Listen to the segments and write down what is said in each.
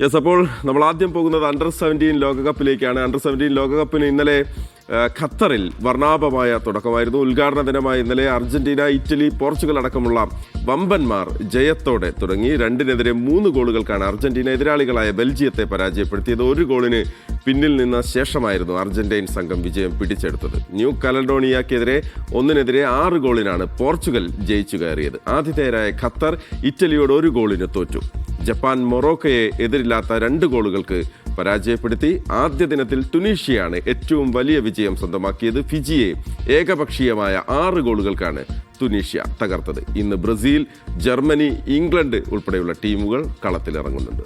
അപ്പോൾ നമ്മൾ ആദ്യം പോകുന്നത് അണ്ടർ-17 ലോകകപ്പിലേക്കാണ്. അണ്ടർ-17 ലോകകപ്പിന് ഇന്നലെ ഖത്തറിൽ വർണ്ണാഭമായ തുടക്കമായിരുന്നു. ഉദ്ഘാടന ദിനമായ ഇന്നലെ അർജന്റീന, ഇറ്റലി, പോർച്ചുഗൽ അടക്കമുള്ള വമ്പന്മാർ ജയത്തോടെ തുടങ്ങി. 2-3 ഗോളുകൾക്കാണ് അർജന്റീന എതിരാളികളായ ബെൽജിയത്തെ പരാജയപ്പെടുത്തിയത്. 1 ഗോളിന് പിന്നിൽ നിന്ന ശേഷമായിരുന്നു അർജന്റീൻ സംഘം വിജയം പിടിച്ചെടുത്തത്. ന്യൂ കലഡോണിയക്കെതിരെ 1-6 ഗോളിനാണ് പോർച്ചുഗൽ ജയിച്ചു കയറിയത്. ആതിഥേയരായ ഖത്തർ ഇറ്റലിയോട് 1 ഗോളിന് തോറ്റു. ജപ്പാൻ മൊറോക്കയെ എതിരില്ലാത്ത 2 ഗോളുകൾക്ക് പരാജയപ്പെടുത്തി. ആദ്യ ദിനത്തിൽ ടുണീഷ്യയാണ് ഏറ്റവും വലിയ വിജയം സ്വന്തമാക്കിയത്. ഫിജിയെ ഏകപക്ഷീയമായ 6 ഗോളുകൾക്കാണ് ടുണീഷ്യ തകർത്തത്. ഇന്ന് ബ്രസീൽ, ജർമ്മനി, ഇംഗ്ലണ്ട് ഉൾപ്പെടെയുള്ള ടീമുകൾ കളത്തിലിറങ്ങുന്നുണ്ട്.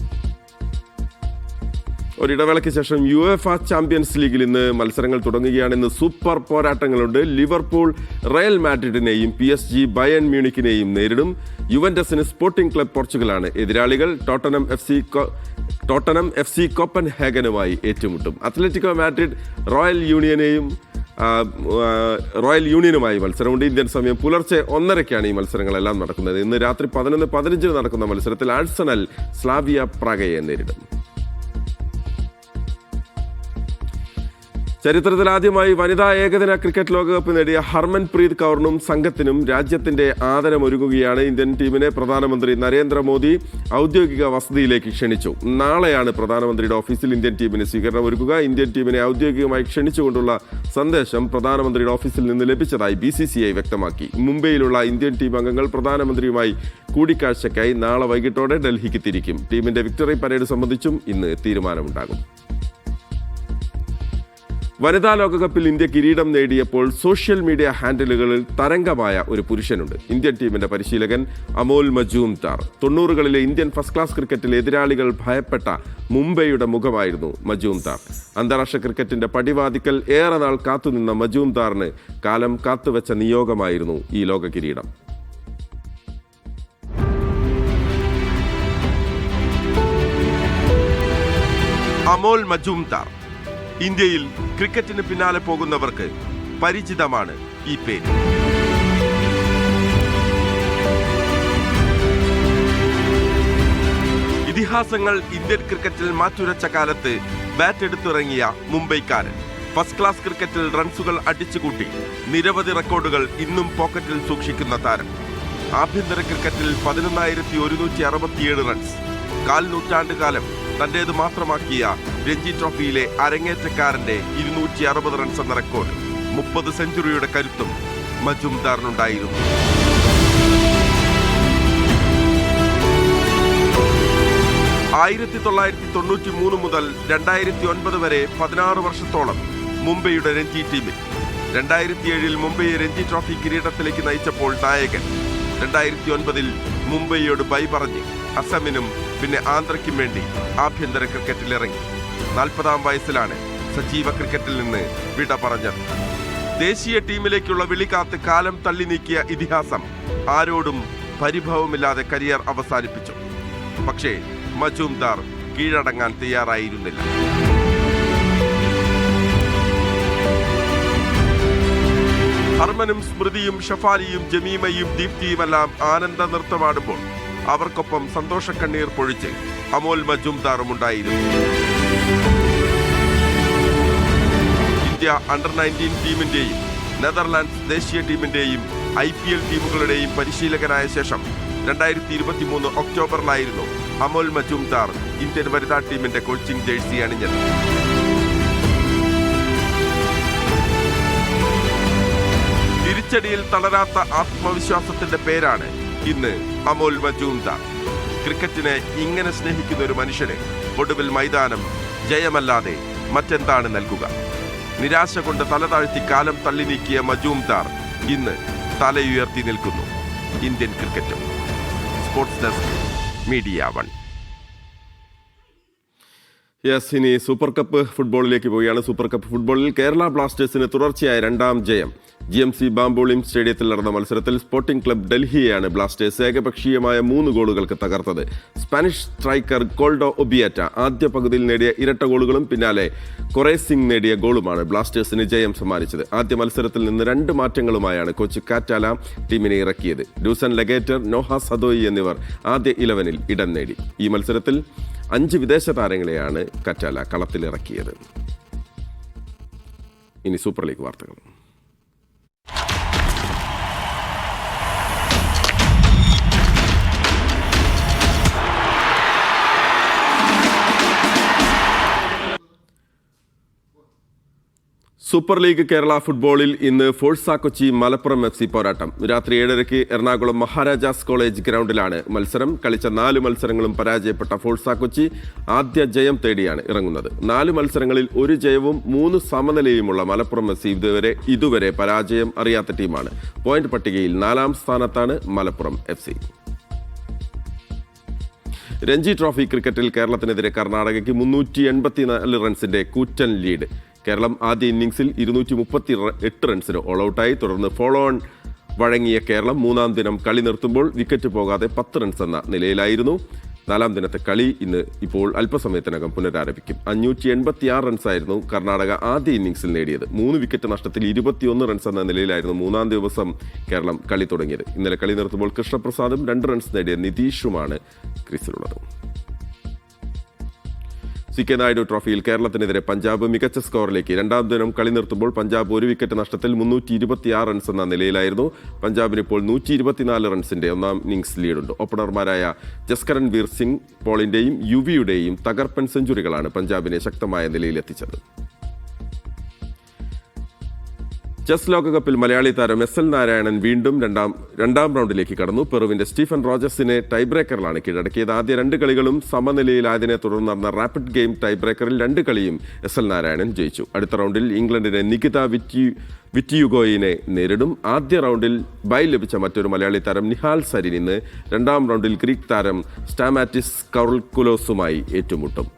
ഒരിടവേളയ്ക്ക് ശേഷം യുഎഫ ചാമ്പ്യൻസ് ലീഗിൽ ഇന്ന് മത്സരങ്ങൾ തുടങ്ങുകയാണ്. ഇന്ന് സൂപ്പർ പോരാട്ടങ്ങളുണ്ട്. ലിവർപൂൾ റയൽ മാഡ്രിഡിനെയും PSG ബയൺ മ്യൂണിക്കിനെയും നേരിടും. യുവന്റസിന് സ്പോർട്ടിംഗ് ക്ലബ് പോർച്ചുഗലാണ് എതിരാളികൾ. ടോട്ടനം FC കോപ്പൻഹേഗനുമായി ഏറ്റുമുട്ടും. അത്ലറ്റിക്കോ മാഡ്രിഡ് റോയൽ യൂണിയനുമായി മത്സരമുണ്ട്. ഇന്ത്യൻ സമയം പുലർച്ചെ 1:30 ഈ മത്സരങ്ങളെല്ലാം നടക്കുന്നത്. ഇന്ന് രാത്രി 11:15 നടക്കുന്ന മത്സരത്തിൽ ആഴ്സണൽ സ്ലാവിയ പ്രാഗയെ നേരിടും. ചരിത്രത്തിൽ ആദ്യമായി വനിതാ ഏകദിന ക്രിക്കറ്റ് ലോകകപ്പ് നേടിയ ഹർമൻപ്രീത് കൗറിനും സംഘത്തിനും രാജ്യത്തിന്റെ ആദരമൊരുങ്ങുകയാണ്. ഇന്ത്യൻ ടീമിനെ പ്രധാനമന്ത്രി നരേന്ദ്രമോദി ഔദ്യോഗിക വസതിയിലേക്ക് ക്ഷണിച്ചു. നാളെയാണ് പ്രധാനമന്ത്രിയുടെ ഓഫീസിൽ ഇന്ത്യൻ ടീമിന് സ്വീകരണം ഒരുക്കുക. ഇന്ത്യൻ ടീമിനെ ഔദ്യോഗികമായി ക്ഷണിച്ചുകൊണ്ടുള്ള സന്ദേശം പ്രധാനമന്ത്രിയുടെ ഓഫീസിൽ നിന്ന് ലഭിച്ചതായി BCCI വ്യക്തമാക്കി. മുംബൈയിലുള്ള ഇന്ത്യൻ ടീം അംഗങ്ങൾ പ്രധാനമന്ത്രിയുമായി കൂടിക്കാഴ്ചയ്ക്കായി നാളെ വൈകിട്ടോടെ ഡൽഹിക്ക് തിരിക്കും. ടീമിന്റെ വിക്ടറി പരേഡ് സംബന്ധിച്ചും ഇന്ന് തീരുമാനമുണ്ടാകും. വനിതാ ലോകകപ്പിൽ ഇന്ത്യ കിരീടം നേടിയപ്പോൾ സോഷ്യൽ മീഡിയ ഹാൻഡിലുകളിൽ തരംഗമായ ഒരു പുരുഷനുണ്ട്. ഇന്ത്യൻ ടീമിന്റെ പരിശീലകൻ അമോൽ മജൂംദാർ. 90കളിലെ ഇന്ത്യൻ ഫസ്റ്റ് ക്ലാസ് ക്രിക്കറ്റിൽ എതിരാളികൾ ഭയപ്പെട്ട മുംബൈയുടെ മുഖമായിരുന്നു മജൂംദാർ. അന്താരാഷ്ട്ര ക്രിക്കറ്റിന്റെ പടിവാതിക്കൽ ഏറെ നാൾ കാത്തുനിന്ന മജൂംദാറിന് കാലം കാത്തുവെച്ച നിയോഗമായിരുന്നു ഈ ലോക കിരീടം. അമോൽ മജൂംദാർ. ഇന്ത്യയിൽ ക്രിക്കറ്റിന് പിന്നാലെ പോകുന്നവർക്ക് പരിചിതമാണ് ഈ പേര്. ഇതിഹാസങ്ങൾ ഇന്ത്യൻ ക്രിക്കറ്റിൽ മാറ്റുരച്ച കാലത്ത് ബാറ്റ് എടുത്തിറങ്ങിയ മുംബൈക്കാരൻ. ഫസ്റ്റ് ക്ലാസ് ക്രിക്കറ്റിൽ റൺസുകൾ അടിച്ചുകൂട്ടി നിരവധി റെക്കോർഡുകൾ ഇന്നും പോക്കറ്റിൽ സൂക്ഷിക്കുന്ന താരം. ആഭ്യന്തര ക്രിക്കറ്റിൽ 11,167 റൺസ്. 4 നൂറ്റാണ്ട് കാലം തന്റേത് മാത്രമാക്കിയ രഞ്ജി ട്രോഫിയിലെ അരങ്ങേറ്റക്കാരന്റെ 260 റൺസ് എന്ന റെക്കോർഡ്. 30 സെഞ്ചുറിയുടെ കരുത്തും മജൂംദാറിനുണ്ടായിരുന്നു. (1993) മുതൽ 2009 വരെ 16 വർഷത്തോളം മുംബൈയുടെ രഞ്ജി ടീമിൽ. 2007 മുംബൈയെ രഞ്ജി ട്രോഫി കിരീടത്തിലേക്ക് നയിച്ചപ്പോൾ നായകൻ. 2009 മുംബൈയോട് ബൈ പറഞ്ഞ് അസമിനും പിന്നെ ആന്ധ്രയ്ക്കും വേണ്ടി ആഭ്യന്തര ക്രിക്കറ്റിലിറങ്ങി. 40-ാം വയസ്സിലാണ് സജീവ ക്രിക്കറ്റിൽ നിന്ന് വിട പറഞ്ഞത്. ദേശീയ ടീമിലേക്കുള്ള വിളി കാത്ത് കാലം തള്ളി നീക്കിയ ഇതിഹാസം ആരോടും പരിഭവമില്ലാതെ കരിയർ അവസാനിപ്പിച്ചു. പക്ഷേ മജൂംദാർ കീഴടങ്ങാൻ തയ്യാറായിരുന്നില്ല. ഹർമനും സ്മൃതിയും ഷഫാലിയും ജമീമയും ദീപ്തിയുമെല്ലാം ആനന്ദ നൃത്തമാടുമ്പോൾ അവർക്കൊപ്പം സന്തോഷക്കണ്ണീർ പൊഴിച്ച് അമോൽ മജൂംദാറും ഉണ്ടായിരുന്നു. ഇന്ത്യ അണ്ടർ-19 ടീമിന്റെയും നെതർലാൻഡ്സ് ദേശീയ ടീമിന്റെയും IPL ടീമുകളുടെയും പരിശീലകനായ ശേഷം 2023 ഒക്ടോബറിലായിരുന്നു അമോൽ മജൂംദാർ ഇന്ത്യൻ വനിതാ ടീമിന്റെ കോച്ചിംഗ് ജേഴ്സി അണിഞ്ഞത്. തിരിച്ചടിയിൽ തളരാത്ത ആത്മവിശ്വാസത്തിന്റെ പേരാണ് ഇന്ന് അമോൽ മജൂംദാർ. ക്രിക്കറ്റിനെ ഇങ്ങനെ സ്നേഹിക്കുന്ന ഒരു മനുഷ്യന് ഒടുവിൽ മൈതാനം ജയമല്ലാതെ മറ്റെന്താണ് നൽകുക? നിരാശ കൊണ്ട് തലതാഴ്ത്തി കാലം തള്ളി നീക്കിയ മജൂംദാർ ഇന്ന് തലയുയർത്തി നിൽക്കുന്നു. ഇന്ത്യൻ ക്രിക്കറ്റും. Sports desk, media 1. യെസ്, ഇനി സൂപ്പർ കപ്പ് ഫുട്ബോളിലേക്ക് പോവുകയാണ്. സൂപ്പർ കപ്പ് ഫുട്ബോളിൽ കേരള ബ്ലാസ്റ്റേഴ്സിന് തുടർച്ചയായ 2ാം ജയം. GMC ബാംബോളിം സ്റ്റേഡിയത്തിൽ നടന്ന മത്സരത്തിൽ സ്പോർട്ടിംഗ് ക്ലബ് ഡൽഹിയെയാണ് ബ്ലാസ്റ്റേഴ്സ് ഏകപക്ഷീയമായ 3 ഗോളുകൾക്ക് തകർത്തത്. സ്പാനിഷ് സ്ട്രൈക്കർ ഗോൾഡോ ഒബിയാറ്റ ആദ്യ പകുതിയിൽ നേടിയ ഇരട്ട ഗോളുകളും പിന്നാലെ കൊറേസിംഗ് നേടിയ ഗോളുമാണ് ബ്ലാസ്റ്റേഴ്സിന് ജയം സമ്മാനിച്ചത്. ആദ്യ മത്സരത്തിൽ നിന്ന് 2 മാറ്റങ്ങളുമായാണ് കോച്ച് കാറ്റാല ടീമിനെ ഇറക്കിയത്. ഡൂസൻ ലഗേറ്റർ, നോഹ സദോയി എന്നിവർ ആദ്യ 11-ൽ ഇടം നേടി. ഈ മത്സരത്തിൽ 5 വിദേശ താരങ്ങളെയാണ് കറ്റാല കളത്തിലിറക്കിയത്. ഇനി സൂപ്പർ ലീഗ് വാർത്തകൾ. സൂപ്പർ ലീഗ് കേരള ഫുട്ബോളിൽ ഇന്ന് ഫോഴ്സ കൊച്ചി മലപ്പുറം FC പോരാട്ടം. രാത്രി 7:30 എറണാകുളം മഹാരാജാസ് കോളേജ് ഗ്രൗണ്ടിലാണ് മത്സരം. കളിച്ച 4 മത്സരങ്ങളും പരാജയപ്പെട്ട ഫോഴ്സ കൊച്ചി ആദ്യ ജയം തേടിയാണ് ഇറങ്ങുന്നത്. 4 മത്സരങ്ങളിൽ 1 ജയവും 3 സമനിലയുമുള്ള മലപ്പുറം FC ഇതുവരെ പരാജയം അറിയാത്ത ടീമാണ്. പോയിന്റ് പട്ടികയിൽ 4ാം സ്ഥാനത്താണ് മലപ്പുറം FC. രഞ്ജി ട്രോഫി ക്രിക്കറ്റിൽ കേരളത്തിനെതിരെ കർണാടകയ്ക്ക് 384 റൺസിന്റെ കൂറ്റൻ ലീഡ്. കേരളം ആദ്യ ഇന്നിംഗ്സിൽ 238 റൺസിന് ഓൾ ഔട്ടായി. തുടർന്ന് ഫോളോ ഓൺ വഴങ്ങിയ കേരളം 3ാം ദിനം കളി നിർത്തുമ്പോൾ വിക്കറ്റ് പോകാതെ 10 റൺസ് എന്ന നിലയിലായിരുന്നു. 4ാം ദിനത്തെ കളി ഇപ്പോൾ അല്പസമയത്തിനകം പുനരാരംഭിക്കും. 586 റൺസായിരുന്നു കർണാടക ആദ്യ ഇന്നിംഗ്സിൽ നേടിയത്. 3 വിക്കറ്റ് നഷ്ടത്തിൽ 21 റൺസ് എന്ന നിലയിലായിരുന്നു 3ാം ദിവസം കേരളം കളി തുടങ്ങിയത്. ഇന്നലെ കളി നിർത്തുമ്പോൾ കൃഷ്ണപ്രസാദും 2 റൺസ് നേടിയ നിതീഷുമാണ് ക്രീസിലുള്ളത്. CK നായിഡു ട്രോഫിയിൽ കേരളത്തിനെതിരെ പഞ്ചാബ് മികച്ച സ്കോറിലേക്ക്. 2ാം ദിനം കളി നിർത്തുമ്പോൾ പഞ്ചാബ് 1 വിക്കറ്റ് നഷ്ടത്തിൽ 326 റൺസ് എന്ന നിലയിലായിരുന്നു. പഞ്ചാബിന് ഇപ്പോൾ 124 റൺസിന്റെ 1ാം ഇന്നിംഗ്സ് ലീഡുണ്ട്. ഓപ്പണർമാരായ ജസ്കരൻ വീർ സിംഗ് പോളിന്റെയും യുവിയുടെയും തകർപ്പൻ സെഞ്ചുറികളാണ് പഞ്ചാബിനെ ശക്തമായ നിലയിലെത്തിച്ചത്. ചെസ് ലോകകപ്പിൽ മലയാളി താരം SL നാരായണൻ വീണ്ടും രണ്ടാം റൗണ്ടിലേക്ക് കടന്നു. പെറുവിന്റെ സ്റ്റീഫൻ റോജർസിനെ ടൈബ്രേക്കറിലാണ് കീഴടക്കിയത്. ആദ്യ 2 കളികളും സമനിലയിലായതിനെ തുടർന്ന് നടന്ന റാപ്പിഡ് ഗെയിം ടൈബ്രേക്കറിൽ 2 കളിയും SL നാരായണൻ ജയിച്ചു. അടുത്ത റൗണ്ടിൽ ഇംഗ്ലണ്ടിനെ നികിത വിറ്റിയുഗോയിനെ നേരിടും. ആദ്യ റൗണ്ടിൽ ബൈ ലഭിച്ച മറ്റൊരു മലയാളി താരം നിഹാൽ സരിൻ ഇന്ന് 2ാം റൗണ്ടിൽ ഗ്രീക്ക് താരം സ്റ്റാമാറ്റിസ് കൗർക്കുലോസുമായി ഏറ്റുമുട്ടും.